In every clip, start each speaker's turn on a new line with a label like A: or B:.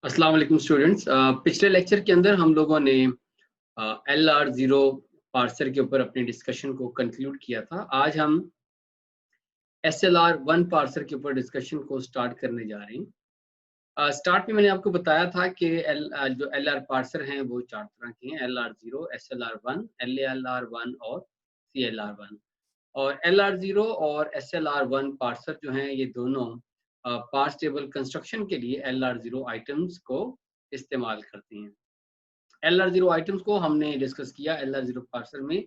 A: अस्सलाम वालेकुम स्टूडेंट्स। पिछले लेक्चर के अंदर हम लोगों ने LR0 पार्सर के ऊपर अपनी डिस्कशन को कंक्लूड किया था। आज हम SLR1 पार्सर के ऊपर डिस्कशन को स्टार्ट करने जा रहे हैं। स्टार्ट में मैंने आपको बताया था कि जो LR पार्सर हैं वो चार तरह के हैं: LR0, SLR1, LALR1 और CLR1। और LR0 और SLR1 पार्सर जो हैं ये दोनों पार्स टेबल कंस्ट्रक्शन के लिए LR0 आइटम्स को इस्तेमाल करते हैं। LR0 आइटम्स को हमने डिस्कस किया LR0 पार्सर में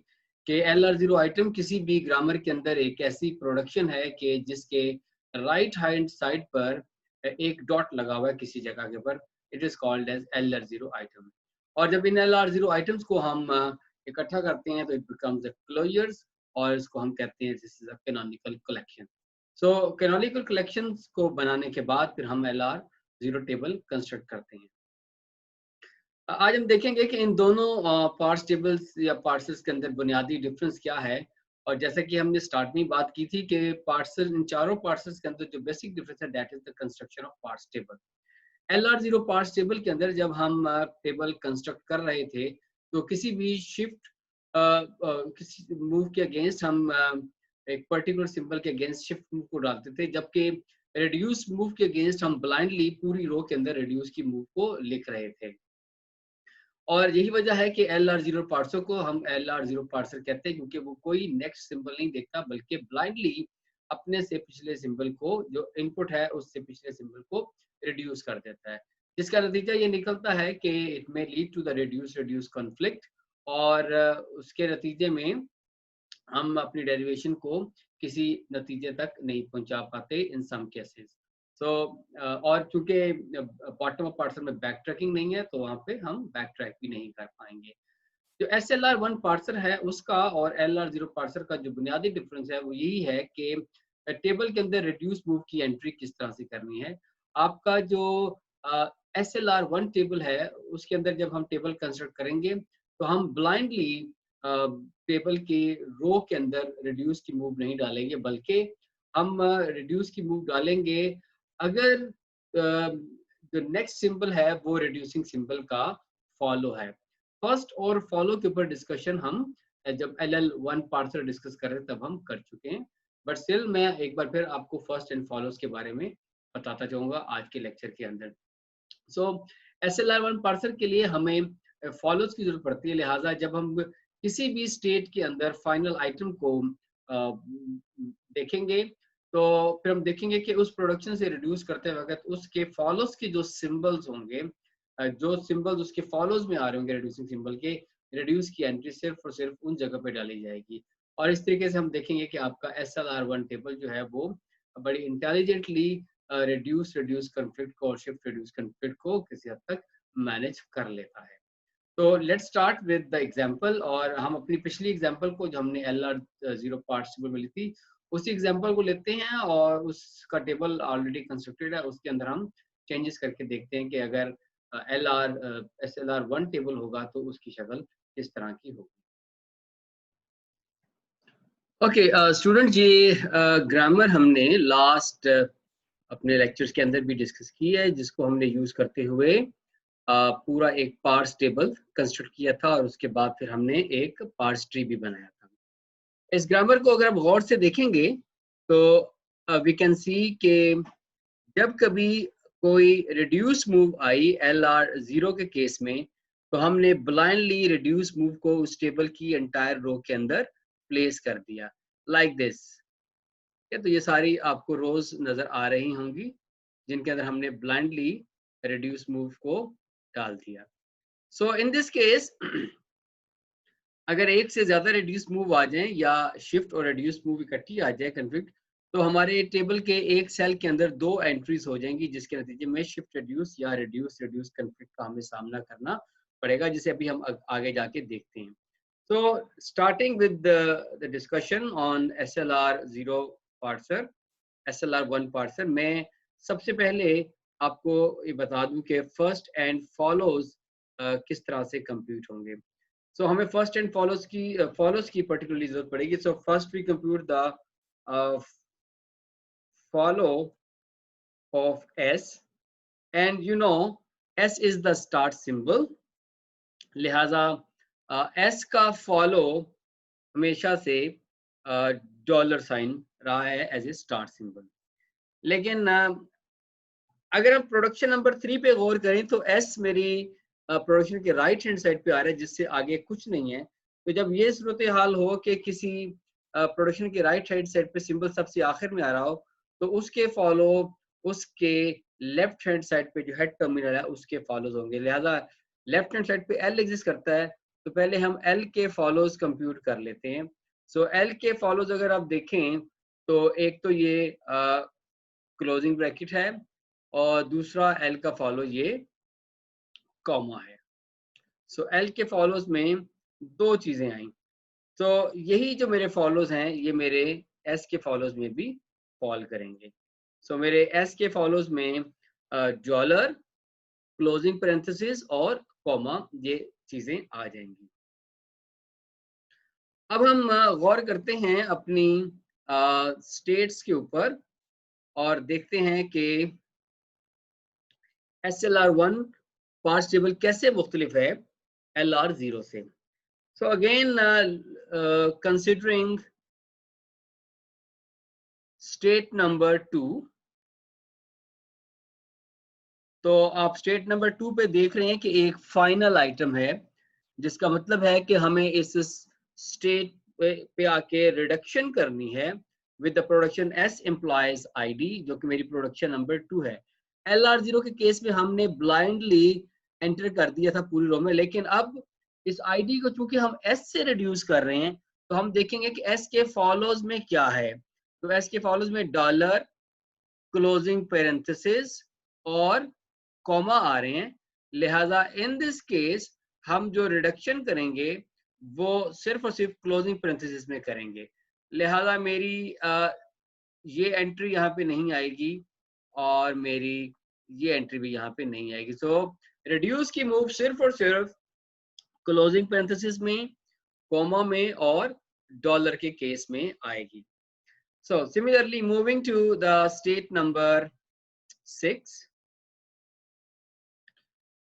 A: कि LR0 आइटम किसी भी ग्रामर के अंदर एक ऐसी प्रोडक्शन है कि जिसके राइट हैंड साइड पर एक डॉट लगा हुआ है किसी जगह के ऊपर। It is called as LR0 item. और जब इन LR0 आइटम्स को हम इकट्ठा करते हैं तो इट बिकम्स अ क्लोजर्स, और इसको हम कहते हैं this is a canonical collection. So canonical collections को बनाने के बाद फिर हम LR0 टेबल कंस्ट्रक्ट करते हैं। आज हम देखेंगे कि इन दोनों पार्स टेबल्स या पार्सल्स के अंदर बुनियादी डिफरेंस क्या है। और जैसा कि हमने स्टार्ट में बात की थी कि पार्सल, इन चारों पार्सल्स के अंदर जो बेसिक डिफरेंस है that is the construction of parse table. LR0 parse table के अंदर जब हम टेबल कंस्ट्रक्ट कर रहे थे तो किसी भी शिफ्ट किसी मूव के अगेंस्ट हम एक पर्टिकुलर सिंबल के अगेंस्ट शिफ्ट मूव को डालते थे, जबकि रिड्यूस मूव के अगेंस्ट हम ब्लाइंडली पूरी रो के अंदर रिड्यूस की मूव को लिख रहे थे। और यही वजह है कि LR0 पार्सर को हम LR0 पार्सर कहते हैं, क्योंकि वो कोई नेक्स्ट सिंबल नहीं देखता बल्कि ब्लाइंडली अपने से पिछले सिंबल को, जो इनपुट है उससे पिछले सिंबल को रिड्यूस कर देता है। जिसका नतीजा ये निकलता है कि it may lead to the reduce reduce conflict, और उसके नतीजे में हम अपनी डेरिवेशन को किसी नतीजे तक नहीं पहुंचा पाते इन सम केसेस। सो और चूंकि बॉटम अप पार्सर में बैक ट्रैकिंग नहीं है तो वहां पे हम बैक ट्रैक भी नहीं कर पाएंगे। जो SLR1 पार्सर है उसका और LR0 पार्सर का जो बुनियादी डिफरेंस है वो यही है कि टेबल के अंदर रिड्यूस मूव की एंट्री किस तरह से करनी है। आपका जो SLR1 टेबल है उसके अंदर जब हम टेबल कंस्ट्रक्ट करेंगे तो हम ब्लाइंडली टेबल के रो के अंदर रिड्यूस की मूव नहीं डालेंगे, बल्कि हम रिड्यूस की मूव डालेंगे अगर जो नेक्स्ट सिंबल है वो रिड्यूसिंग सिंबल का फॉलो है। फर्स्ट और फॉलो के ऊपर डिस्कशन हम जब LL1 पार्सर डिस्कस कर रहे तब हम कर चुके हैं, बट स्टिल मैं एक बार फिर आपको फर्स्ट एंड फॉलोज के बारे में बताता जाऊंगा आज के लेक्चर के अंदर। सो SLR1 पार्सर के लिए हमें फॉलोज की जरूरत पड़ती है, लिहाजा जब हम किसी भी स्टेट के अंदर फाइनल आइटम को देखेंगे तो फिर हम देखेंगे कि उस प्रोडक्शन से रिड्यूस करते वक्त उसके फॉलोज के जो सिंबल्स होंगे, जो सिंबल्स उसके फॉलोज में आ रहे होंगे रिड्यूसिंग सिंबल के, रिड्यूस की एंट्री सिर्फ और सिर्फ उन जगह पे डाली जाएगी। और इस तरीके से हम देखेंगे कि आपका SLR1 टेबल जो है वो बड़ी इंटेलिजेंटली रिड्यूस रिड्यूस कॉन्फ्लिक्ट को और शिफ्ट रिड्यूस कॉन्फ्लिक्ट को किसी हद तक मैनेज कर लेता है। तो let's start with the example. और हम अपनी पिछली एग्जांपल को जो हमने LR0 पार्ट्स टेबल में ली थी उसी एग्जांपल को लेते हैं और उसका टेबल ऑलरेडी कंस्ट्रक्टेड है, उसके अंदर हम चेंजेस करके देखते हैं कि अगर SLR1 टेबल होगा तो उसकी शक्ल किस तरह की होगी। ओके स्टूडेंट, ये ग्रामर हमने लास्ट अपने लेक्चर्स के अंदर भी डिस्कस की है, जिसको हमने यूज करते हुए पूरा एक पार्स टेबल कंस्ट्रक्ट किया था और उसके बाद फिर हमने एक पार्स ट्री भी बनाया था। इस ग्रामर को अगर आप गौर से देखेंगे तो वी कैन सी कि जब कभी कोई रिड्यूस मूव आई LR0 के केस में तो हमने ब्लाइंडली रिड्यूस मूव को उस टेबल की एंटायर रो के अंदर प्लेस कर दिया लाइक दिस। तो ये सारी आपको रोज नजर आ रही होंगी जिनके अंदर हमने ब्लाइंडली रिड्यूस मूव को डाल दिया। सो इन दिस केस अगर एक से ज्यादा रिड्यूस मूव आ जाए या शिफ्ट और रिड्यूस मूव इकट्ठी आ जाए कॉन्फ्लिक्ट, तो हमारे टेबल के एक सेल के अंदर दो एंट्रीज हो जाएंगी, जिसके नतीजे में शिफ्ट रिड्यूस या रिड्यूस रिड्यूस कॉन्फ्लिक्ट का हमें सामना करना पड़ेगा, जिसे अभी हम आगे जाके देखते हैं। So starting with the discussion on SLR0 parser, SLR1 parser, मैं सबसे पहले आपको ये बता दूं कि फर्स्ट एंड फॉलोज किस तरह से कंप्यूट होंगे। So हमें फर्स्ट एंड फॉलोज की पर्टिकुलरली जरूरत पड़ेगी। So first we compute the follow of S, and you know S is the start symbol, लिहाजा S का फॉलो हमेशा से डॉलर साइन रहा है एज ए स्टार्ट सिंबल। लेकिन अगर हम प्रोडक्शन नंबर 3 पे गौर करें तो एस मेरी प्रोडक्शन के राइट हैंड साइड पे आ रहा है, जिससे आगे कुछ नहीं है। तो जब ये सूरत हाल हो कि किसी प्रोडक्शन के राइट हैंड साइड पे सिंबल सबसे आखिर में आ रहा हो, तो उसके फॉलो उसके लेफ्ट हैंड साइड पे जो हेड टर्मिनल है उसके फॉलोज होंगे। लिहाजा लेफ्ट हैंड साइड पे एल एग्जिस्ट करता है, तो पहले हम एल के फॉलोज कंप्यूट कर लेते हैं। सो एल के फॉलोज अगर आप देखें तो एक तो ये क्लोजिंग ब्रैकेट है और दूसरा एल का फॉलो ये कॉमा है। सो एल के फॉलोज में दो चीजें आई, तो यही जो मेरे फॉलोज हैं ये मेरे एस के फॉलोज में भी फॉल करेंगे। सो मेरे एस के फॉलोज में डॉलर, क्लोजिंग पैरेंथेसिस और कॉमा ये चीजें आ जाएंगी। अब हम गौर करते हैं अपनी स्टेट्स के ऊपर और देखते हैं कि SLR1 पार्ट्स टेबल कैसे मुख्तलिफ है LR0 से। So again, considering state number 2, तो आप स्टेट नंबर 2 पे देख रहे हैं कि एक फाइनल आइटम है, जिसका मतलब है कि हमें इस स्टेट पे आके रिडक्शन करनी है with the production S implies ID, जो कि मेरी प्रोडक्शन नंबर 2 है। LR0 के केस में हमने ब्लाइंडली एंटर कर दिया था पूरी रो में, लेकिन अब इस ID को चूंकि हम S से रिड्यूस कर रहे हैं, तो हम देखेंगे कि S के फॉलोज में क्या है। तो S के फॉलोज में डॉलर, क्लोजिंग पैरेंथेसिस और कॉमा आ रहे हैं। लिहाजा इन दिस केस हम जो रिडक्शन करेंगे वो सिर्फ और सिर्फ क्लोजिंग पैरेंथेसिस में करेंगे। लिहाजा मेरी ये एंट्री यहाँ पे नहीं आएगी और मेरी ये एंट्री भी यहाँ पे नहीं आएगी। सो रिड्यूस की मूव सिर्फ और सिर्फ क्लोजिंग पैरेंथेसिस में, कॉमा में और डॉलर के केस में आएगी। So similarly, moving to the state number 6.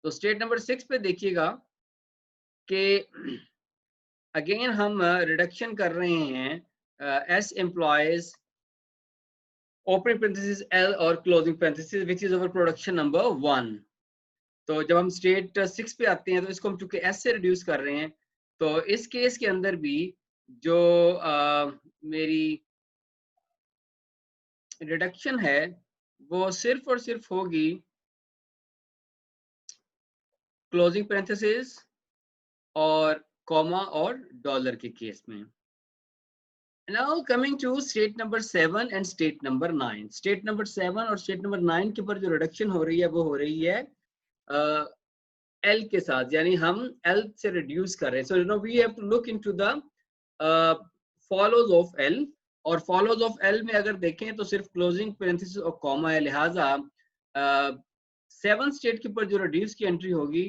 A: तो स्टेट नंबर 6 पे देखिएगा कि अगेन हम रिडक्शन कर रहे हैं S employs opening parenthesis L और closing parenthesis which is our production number 1. तो जब हम स्टेट 6 पे आते हैं तो इसको हम चूंकि S से रिड्यूस कर रहे हैं, तो इस केस के अंदर भी जो मेरी रिडक्शन है वो सिर्फ और सिर्फ होगी क्लोजिंग पैरेंथेसिस और कॉमा और डॉलर के केस में। Now coming to state number 7 and state number 9. State number 7 और state number 9 के ऊपर जो रिडक्शन हो रही है वो हो रही है L के साथ, यानी हम L से रिड्यूस कर रहे हैं। So you know we have to look into the follows of L, और follows of L में अगर देखें तो सिर्फ क्लोजिंग पैरेंथेसिस और कॉमा है। लिहाजा 7 स्टेट के ऊपर जो रिड्यूस की एंट्री होगी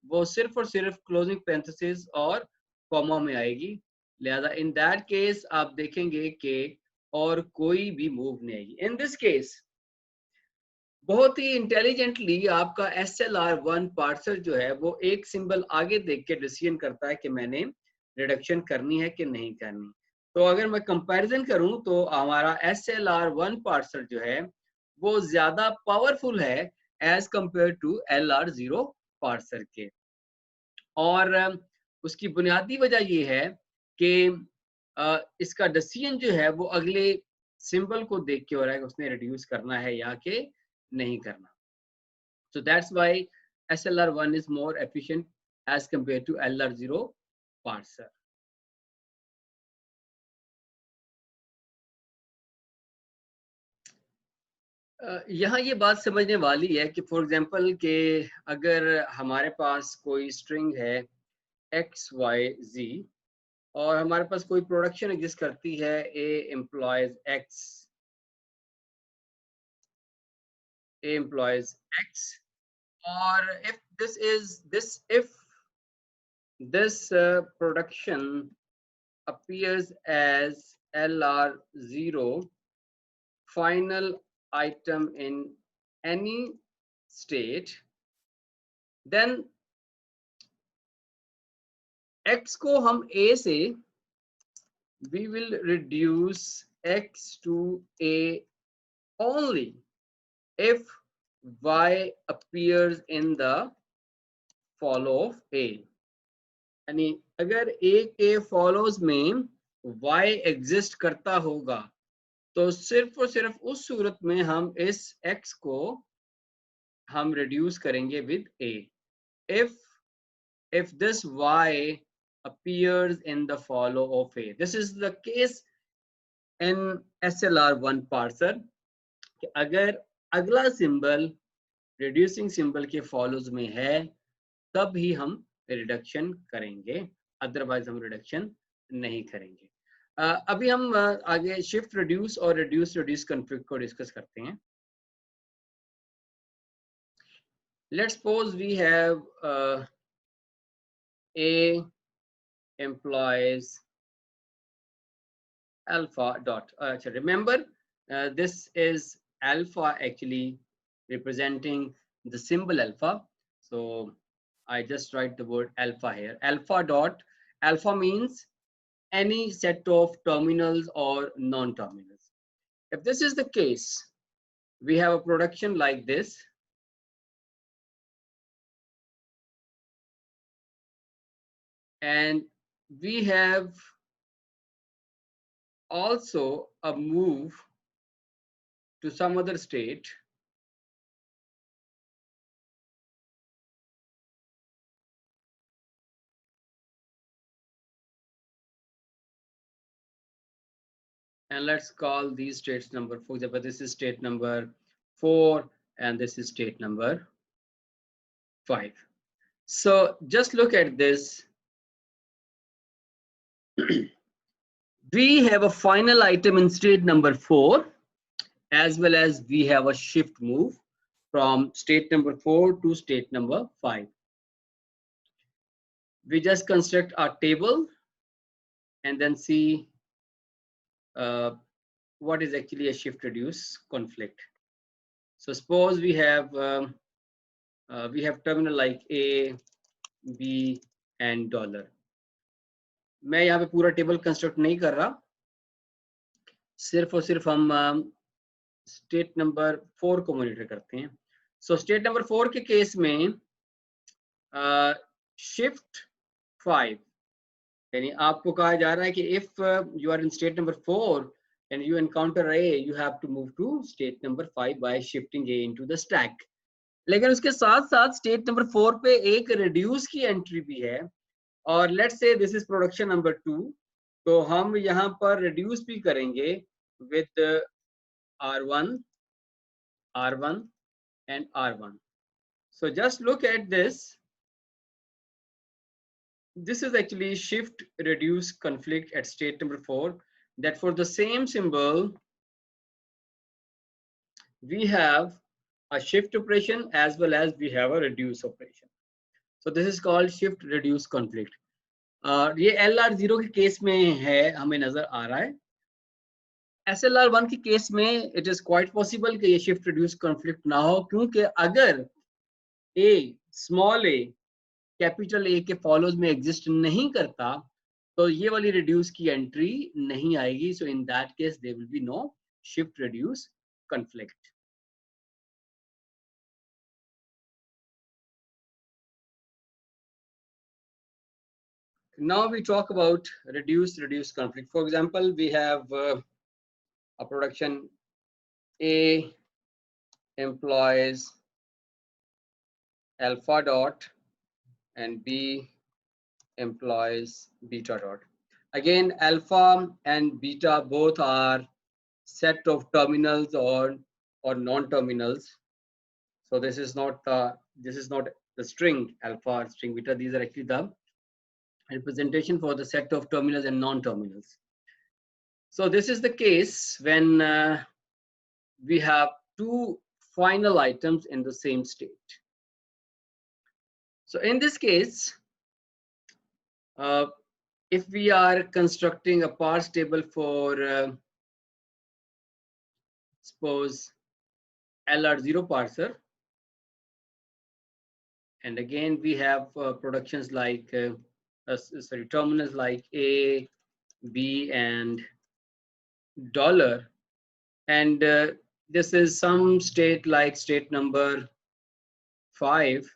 A: वो सिर्फ और सिर्फ क्लोजिंग पैरेंथेसिस और कॉमा में आएगी। लिहाजा इन दैट केस आप देखेंगे कि और कोई भी मूव नहीं आएगी। इन दिस केस बहुत ही इंटेलिजेंटली आपका SLR1 पार्सर जो है वो एक सिंबल आगे देख के डिसीजन करता है कि मैंने रिडक्शन करनी है कि नहीं करनी। तो अगर मैं कंपैरिजन करूं तो हमारा SLR1 पार्सर जो है वो ज्यादा पावरफुल है as compare to LR0 parser के। और उसकी बुनियादी वजह ये है कि इसका डिसीजन जो है वो अगले सिंबल को देख के हो रहा है कि उसने रिड्यूस करना है या कि नहीं करना। So that's why SLR1 is more efficient as compared to LR0 parser. यहाँ ये बात समझने वाली है कि फॉर एग्जांपल कि अगर हमारे पास कोई स्ट्रिंग है XYZ और हमारे पास कोई प्रोडक्शन एग्जिस्ट करती है A employs X, और if this production appears as LR0 final item in any state, then x को हम a से we will reduce x to a only if y appears in the follow of a, यानी अगर a के follows में y exist करता होगा तो सिर्फ और सिर्फ उस सूरत में हम इस x को हम रिड्यूस करेंगे with a. if this y appears in the follow of a, this is the case in SLR1 parser कि अगर अगला सिंबल रिड्यूसिंग सिंबल के फॉलोज में है तब ही हम रिडक्शन करेंगे, अदरवाइज हम रिडक्शन नहीं करेंगे. अभी हम आगे शिफ्ट रिड्यूस और रिड्यूस रिड्यूस कॉन्फ्लिक्ट को डिस्कस करते हैं. Let's suppose we have a employs alpha dot, remember this is alpha actually representing the symbol alpha, so I just write the word alpha here. Alpha dot, alpha means any set of terminals or non-terminals. If this is the case, we have a production like this, and we have also a move to some other state, and let's call these states number, for example, this is state number 4 and this is state number 5. So just look at this. We have a final item in state number 4, as well as we have a shift move from state number 4 to state number 5. We just construct our table and then see what is actually a shift reduce conflict. So suppose we have terminal like A, B and $. मैं यहाँ पे पूरा table construct नहीं कर रहा, सिर्फ और सिर्फ हम स्टेट नंबर 4 को मॉनिटर करते हैं. सो स्टेट नंबर 4 के केस में शिफ्ट 5, यानी आपको कहा जा रहा है कि if you are in state number 4 and you encounter A, you have to move to state number 5 by shifting A into the stack. लेकिन उसके साथ साथ स्टेट नंबर 4 पे एक रिड्यूस की एंट्री भी है, और let's say this is production number 2, तो हम यहाँ पर रिड्यूस भी करेंगे with R1 and R1. So just look at this. This is actually shift reduce conflict at state number 4, that for the same symbol we have a shift operation as well as we have a reduce operation. So this is called shift reduce conflict. ये LR0 के case में है, हमें नजर आ रहा है. SLR1 के case में इट इज क्वाइट पॉसिबल कि ये शिफ्ट रिड्यूस कॉन्फ्लिक्ट ना हो, क्योंकि अगर A small a capital A के फॉलोज में एग्जिस्ट नहीं करता तो ये वाली रिड्यूस की एंट्री नहीं आएगी. So in that case there will be no shift reduce conflict. Now we talk about reduce conflict. For example, we have a production A employs alpha dot and B employs beta dot. Again, alpha and beta both are set of terminals or non-terminals. So this is not the string alpha or string beta. These are actually the representation for the set of terminals and non-terminals. So this is the case when we have two final items in the same state. So in this case, if we are constructing a parse table for suppose LR0 parser, And again, we have productions like, terminals like A, B, and dollar. And this is some state like state number 5.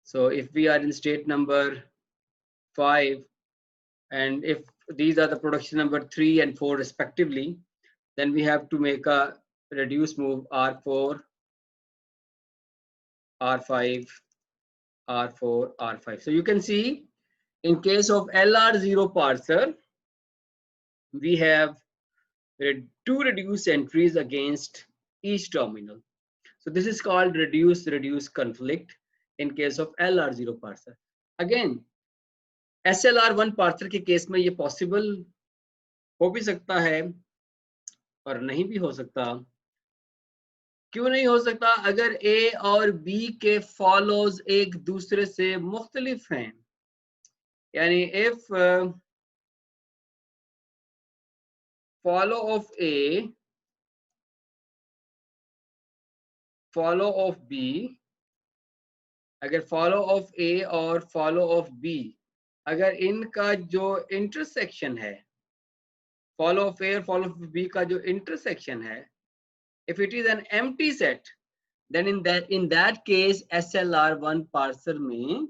A: So if we are in state number 5, and if these are the production number 3 and 4 respectively, then we have to make a reduce move R4, R5, R4, R5. So you can see in case of LR0 parser, we have two reduce entries against each terminal. So this is called reduce conflict in case of LR0 parser. Again, SLR1 parser के case में ये possible हो भी सकता है और नहीं भी हो सकता। क्यों नहीं हो सकता? अगर A और B के फॉलोज एक दूसरे से मुख्तलिफ हैं, यानी if follow of A, follow of B, अगर follow of A और follow of B, अगर इनका जो इंटरसेक्शन है, follow of A और follow of B का जो इंटरसेक्शन है, if it is an empty set, then in that case SLR1 parser में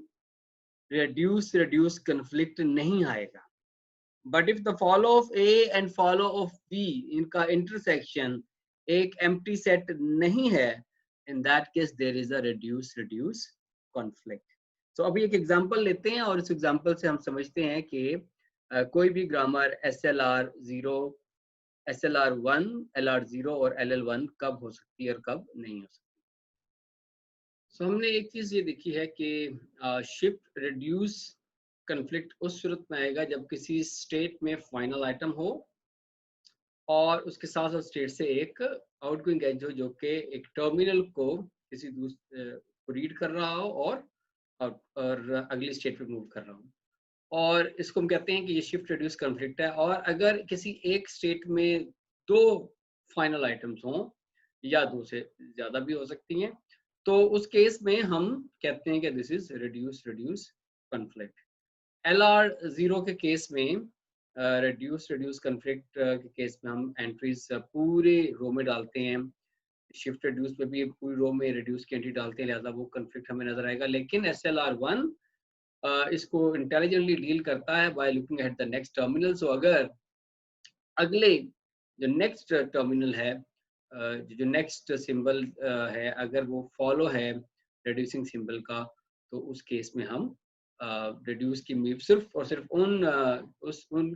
A: reduce conflict नहीं आएगा. But if the follow of A and follow of B इनका intersection एक empty set नहीं है, in that case there is a reduce conflict. So अभी एक example लेते हैं और इस example से हम समझते हैं कि कोई भी ग्रामर SLR0, SLR1, LR0 और LL1 कब हो सकती है और कब नहीं हो सकती. So हमने एक चीज ये देखी है कि शिफ्ट रिड्यूस कन्फ्लिक्ट उस सूरत में आएगा जब किसी स्टेट में फाइनल आइटम हो और उसके साथ साथ स्टेट से एक आउटगोइंग एज हो जो कि एक टर्मिनल को किसी दूसरे को रीड कर रहा हो और अगली स्टेट पे मूव कर रहा हो, और इसको हम कहते हैं कि ये शिफ्ट रिड्यूस कन्फ्लिक्ट है. और अगर किसी एक स्टेट में दो फाइनल आइटम्स हों या दो से ज्यादा भी हो सकती हैं, तो उस केस में हम कहते हैं कि this is reduce conflict. LR0 के केस में रिड्यूस कन्फ्लिक्ट के केस में हम एंट्रीज पूरे रो में डालते हैं. शिफ्ट रिड्यूस में भी पूरी रो में रिड्यूस की एंट्री डालते हैं, लिहाजा वो कन्फ्लिक्ट हमें नजर आएगा. लेकिन SLR1 इसको इंटेलिजेंटली डील करता है by looking at the next terminal. So अगर अगले जो नेक्स्ट टर्मिनल है, जो नेक्स्ट सिंबल है, अगर वो फॉलो है रिड्यूसिंग सिंबल का, तो उस केस में हम रिड्यूस की मीव सिर्फ और सिर्फ उन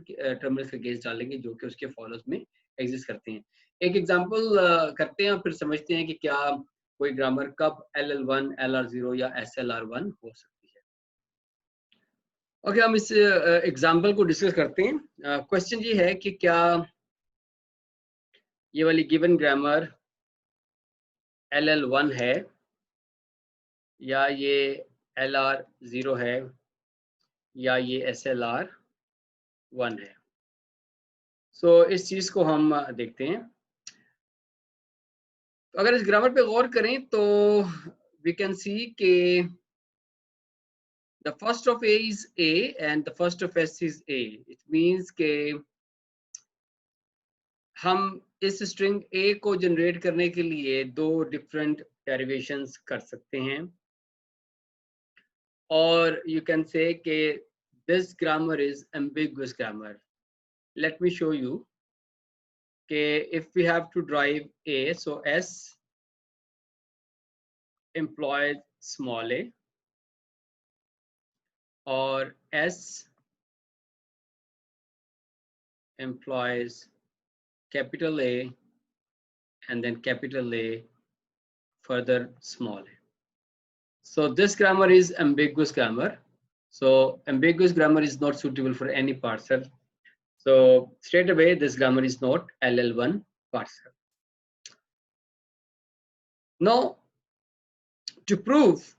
A: टर्मिनल्स का केस डालेंगे जो कि उसके फॉलोज में एग्जिस्ट करते हैं. एक एग्जांपल करते हैं और फिर समझते हैं कि क्या कोई ग्रामर कब LL1, LR0 या SLR1 हो सकती है. ओके, हम इस एग्जांपल को डिस्कस करते हैं. क्वेश्चन ये है कि क्या ये वाली गिवन ग्रामर LL1 है या ये LR0 है या ये SLR1 है. सो इस चीज को हम देखते हैं. अगर इस ग्रामर पे गौर करें तो वी कैन सी के the first of A is A and the first of S is A. It means के हम इस स्ट्रिंग A को जनरेट करने के लिए दो डिफरेंट डेरिवेशंस कर सकते हैं, और you can say के this grammar is ambiguous grammar. Let me show you के if we have to drive A, so S employs small a or S employs capital A and then capital A further small a. So this grammar is ambiguous grammar. So ambiguous grammar is not suitable for any parser. So straight away this grammar is not LL1 parser. Now to prove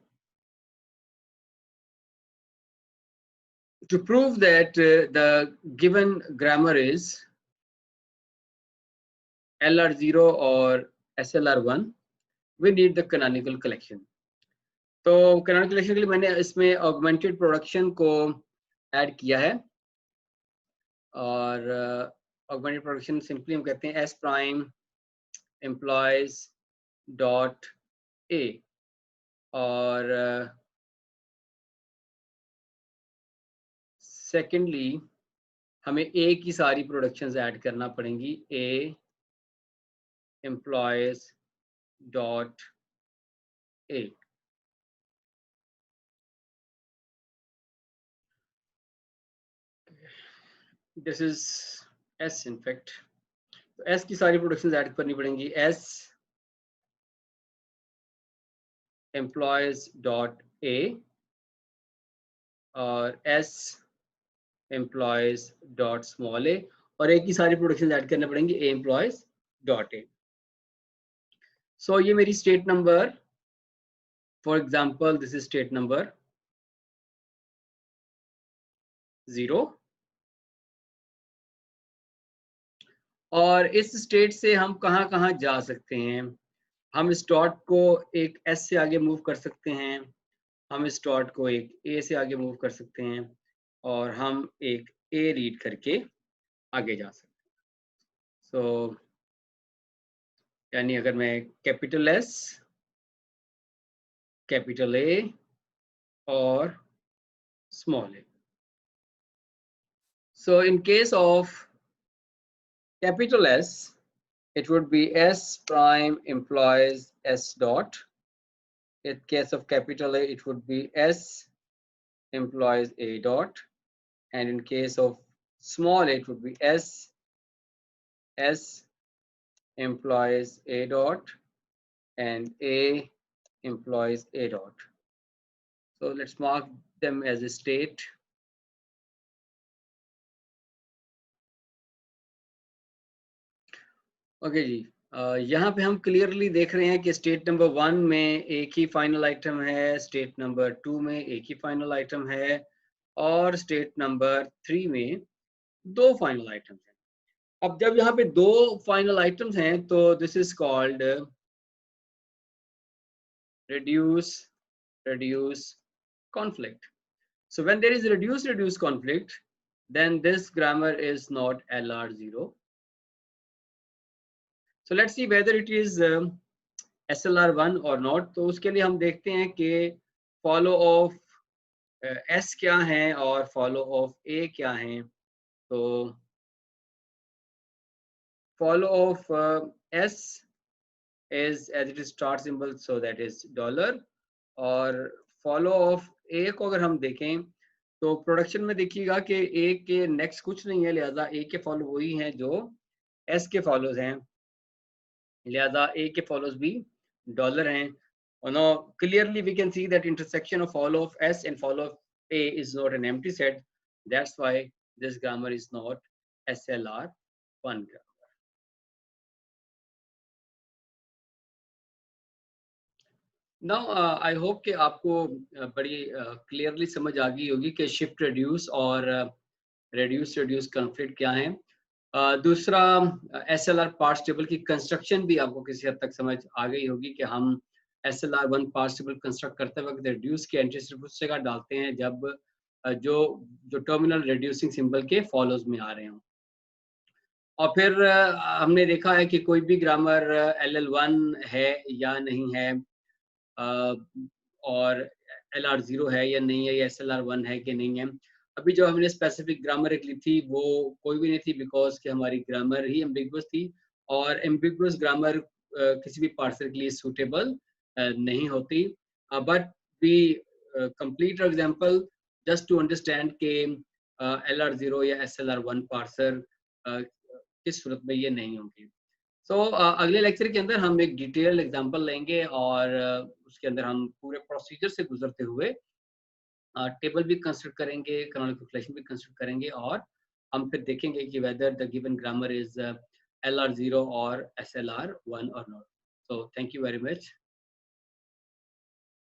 A: that the given grammar is LR0 or SLR1, we need the canonical collection. तो कैनोनिकलाइजेशन के लिए मैंने इसमें augmented production को add किया है, और augmented production simply हम कहते हैं एस प्राइम एम्प्लॉयज डॉट ए, और सेकेंडली हमें ए की सारी प्रोडक्शंस ऐड करना पड़ेंगी, A employs dot A. This is S in fact, तो एस की सारी प्रोडक्शंस ऐड करनी पड़ेंगी, एस एम्प्लॉयज डॉट ए और एस एम्प्लॉयज डॉट स्मॉल ए, और ए की सारी प्रोडक्शंस ऐड करने पड़ेंगी, ए एम्प्लॉयज डॉट ए। सो ये मेरी state number, for example this is state number 0, और इस स्टेट से हम कहाँ कहाँ जा सकते हैं। हम इस डॉट को एक एस से आगे मूव कर सकते हैं, हम इस डॉट को एक ए से आगे मूव कर सकते हैं, और हम एक ए रीड करके आगे जा सकते हैं। सो यानी अगर मैं कैपिटल एस, कैपिटल ए और small A. So in case of capital S, it would be S prime implies S dot. In case of capital A, it would be S implies A dot. And in case of small a, it would be S implies A dot and A implies A dot. So let's mark them as a state. Okay जी, यहाँ पे हम clearly देख रहे हैं कि state number 1 में एक ही फाइनल आइटम है, स्टेट नंबर 2 में एक ही फाइनल आइटम है, और स्टेट नंबर 3 में 2 फाइनल आइटम्स हैं। अब जब यहाँ पे 2 फाइनल आइटम्स हैं तो this is called reduce conflict. So when there is reduce conflict, then this grammar is not LR0. So let's see whether it is SLR1 or not. तो उसके लिए हम देखते हैं कि follow of S क्या है और follow of A क्या है। तो follow of S is as it is start symbol, so that is $, और follow of A को अगर हम देखें तो प्रोडक्शन में देखिएगा कि A के नेक्स्ट कुछ नहीं है, लिहाजा A के फॉलो वही हैं जो S के फॉलोज हैं, लिहाजा A के फॉलोज भी $, हैं। और now clearly we can see that intersection of follow of S and follow of A is not an empty set. That's why this grammar is not SLR1 grammar. Now I hope कि आपको बड़ी clearly समझ आ गई होगी कि shift reduce और reduce conflict क्या है। दूसरा SLR पार्ट्स टेबल की कंस्ट्रक्शन भी आपको किसी हद तक समझ आ गई होगी कि हम SLR1 पार्ट्स टेबल कंस्ट्रक्ट करते वक्त रिड्यूस की एंट्री सिर्फ उस जगह डालते हैं जब जो टर्मिनल रिड्यूसिंग सिंबल के फॉलोज में आ रहे हों। और फिर हमने देखा है कि कोई भी ग्रामर LL1 है या नहीं है, और LR0 है या नहीं है, या SLR1 है कि नहीं है। अभी जो हमने स्पेसिफिक ग्रामर एक ली थी वो कोई भी नहीं थी, बिकॉज कि हमारी ग्रामर ही एम्बिगुअस थी, और एम्बिगुअस ग्रामर किसी भी पार्सर के लिए सूटेबल नहीं होती। But we complete example just to understand के LR0 या SLR1 पार्सर किस सूरत में ये नहीं होंगे। सो अगले लेक्चर के अंदर हम एक डिटेल एग्जांपल लेंगे, और उसके अंदर हम पूरे प्रोसीजर से गुजरते हुए टेबल भी कंस्ट्रक्ट करेंगे, कैनोनिकल कलेक्शन भी कंस्ट्रक्ट करेंगे, और हम फिर देखेंगे कि whether the given grammar is LR0 और SLR1 और not. So thank you very much.